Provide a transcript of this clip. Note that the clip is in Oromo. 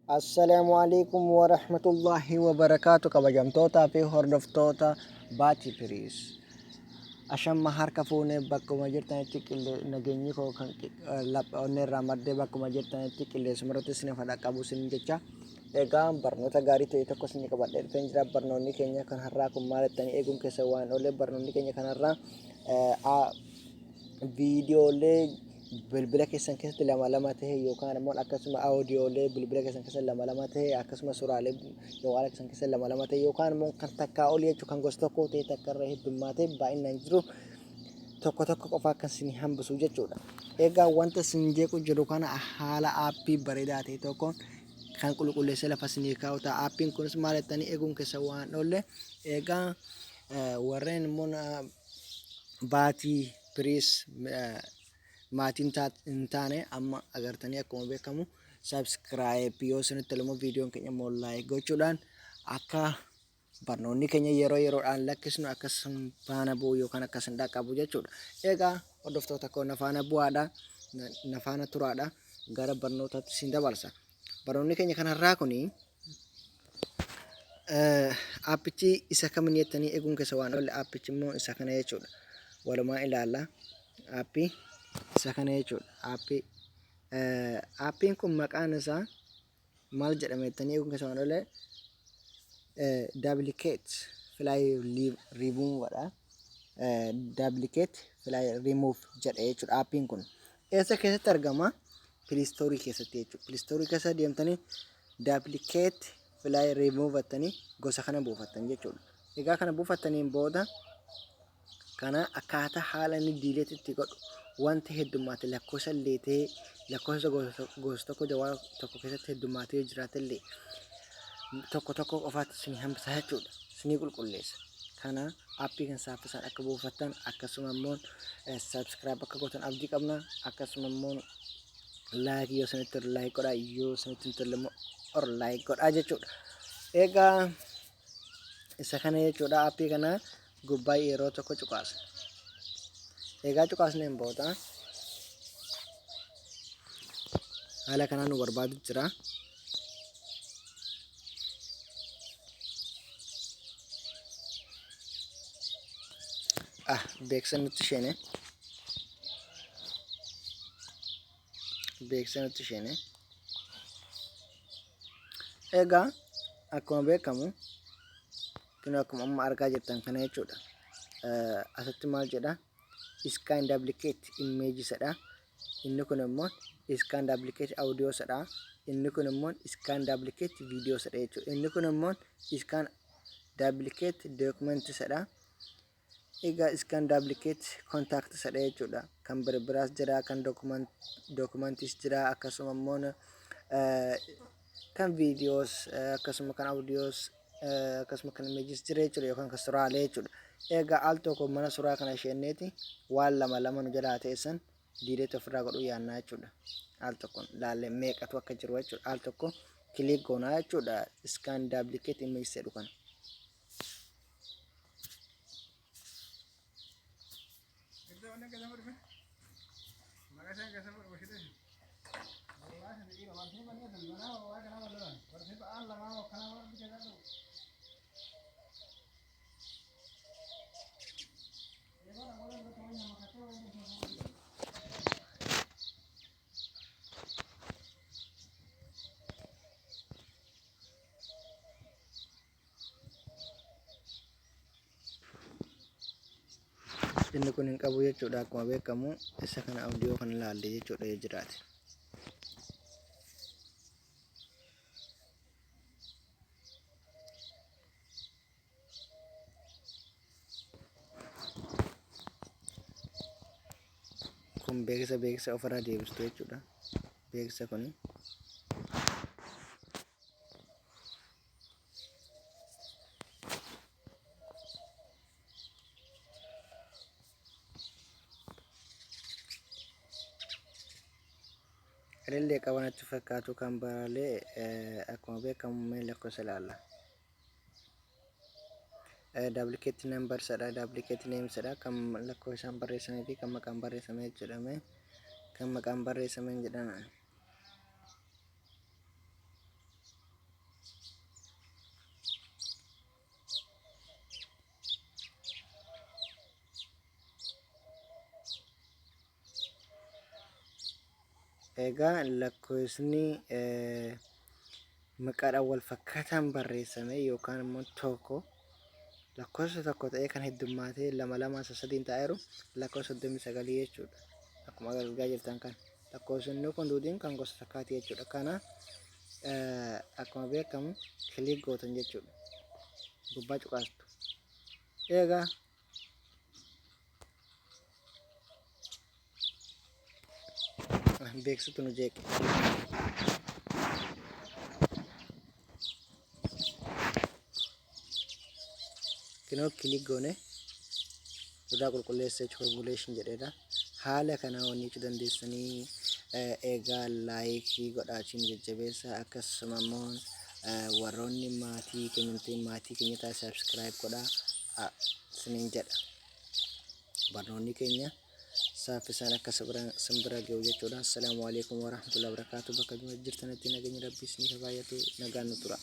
Assalamualaikum warahmatullahi wabarakatuh kabajamtoota fi hordoftoota Baatii Firiis. Ashamma harka fuunee bakkuma jirtanitti nageenyi koo kan onne irraa maddee bakkuma jirtanitti qilleensuma irratti isin fadhaa qabu isin jecha. Egaa barnoota gaarii ta'e tokko isin qabadhee dhufeen jira. Barnoonni keenya kan har'aa kun maal jettanii eeguun keessa waan oolee barnoonni keenya kan har'aa viidiyoolee bilbila keessan keessatti lama ta'e yookaan immoo akkasuma audiyoolee bilbila keessan keessatti lama ta'e akkasuma suuraalee yookaan keessan keessatti lama ta'e yookaan immoo kan takkaa olii jechuun kan gosa tokko ta'e takka irra heddummaatee baay'inaan jiru tokko qofa akka isin hambisu jechuudha. Egaa wanta isin jeequ jiru kana haala aappii bareedaa ta'e tokkoon kan qulqulleessee lafa isinii kaa'u ta'a. Aappiin kunis maal jettanii eeguun keessa waan oolle egaa warreen immoo Baatii Firiis maatiin hin taane amma agartanii akkuma beekamu subscribe yoo isinitti ilmoo viidiyoon keenya immoo like gochuudhaan akka barnoonni keenya yeroodhaan lakkisnu akkasuma faana bu'u yookaan akkasuma dhaqqabu jechuudha. Egaa hordoftoota koo na faana bu'aadha, na faana turaadha, gara barnootaatti isin dabarsa. Barnoonni keenya kanarraa kuni aappichi isa kamiin jettanii eeguun keessa waan oolle aappichi immoo isa kana jechuudha. Walumaa ilaalla aappii isa kana jechuudha. Aappiin kun maqaan isaa maal jedhama jettanii eeguun keessa waan oolle duplicate fly remove dha. Duplicate fly remove jedha jechuudha. Aappiin kun eessa keessatti argama? Play Store keessatti jechuudha. Play Store keessa deemtanii duplicate fly remove jettanii gosa kana buufattan jechuudha. Egaa kana buufattaniin booda kana akkaataa haala inni diileet itti godhu wanta heddummaate lakkoofsa illee ta'ee lakkoofsa gosa tokko jawaa tokko keessatti heddummaatee jiraatellee tokko qofaatti isin hambisa jechuudha. Isinii qulqulleessa. Kana aappii kan saaffisaan akka buufattan akkasuma immoo subscribe akka gootan abdii qabna. Akkasuma immoo like yoo isinitti like godhaa yoo isinitti hin tolle immoo like godhaa jechuudha. Egaa isa kana jechuudha. Aappii kana gubbaa yeroo tokko cuqaasa. Egaa cuqaasneen booda haala kanaan nu barbaadu jira. Beeksisa nutti isheene. Egaa akkuma beekamu kun akkuma amma argaa jirtan kana jechuudha. Asitti maal jedha? Scan duplicate images dha. Inni kun immoo scan duplicate audios dha. Inni kun immoo scan duplicate videos dha jechuudha. Inni kun immoo scan duplicate documents dha. Egaa scan duplicate contacts dha jechuudha. Kan birbiraas jira, kan documents jira, akkasuma immoo kan videos akkasuma kan audios akkasuma kan images jira jechuudha yookaan kan suuraalee jechuudha. Egaa al tokko mana suuraa kana isheenneeti waan lama nu jalaa teessan diileet ofirraa godhuu yaannaa jechuudha. Al tokkoon laallee meeqatu akka jiru jechuudha. Al tokko kilik goonaa jechuudha. Scan duplicate images jedhu kana. Inni kun hin qabu jechuudha. Akkuma beekamu isa kana audio kan ilaalle jechuudha yoo jiraate. Kun beeksisa ofirraa deebistu jechuudha. Beeksisa kuni illee qabanatti fakkaatu kan baraalee akkuma beekamu mee lakkoofsa ilaalla. Duplicate numbers dha, duplicate names dha, kan lakkoofsaan barreessamee fi kan maqaan barreessamee jedhame kan maqaan barreessameen jedhama. egaa lakkoofsni maqaadhaan wal fakkaataan barreessame yookaan immoo tokko lakkoofsa tokko ta'ee kan heddummaatee lama lama sadiin ta'eeru lakkoofsa 39 jechuudha. Akkuma argaa jirtan kan lakkoofsonni kun duudiin kan gosa takkaati jechuudha. Kana akkuma beekamu kilik gootan jechuudha. Gubbaa cuqaastu. Egaa beeksitu nu jeeqe. Kinoo kilik goone irraa qulqulleessa jechuudha calculation jedheedha. Haala kana wanniitu dandeessanii egaa laayikii godhaatiin jajjabeessa akkasuma immoo warroonni maatii keenya ta'a subscribe godhaa isiniin jedha. Barnoonni keenya saffisaan akka simbira ga'u jechuudha. Assalaamu alaikum warahmatullahi wabarakatuh. Bakka jirtanitti nageenya rabbii isiniif haa baay'atu. Nagaan nu tura.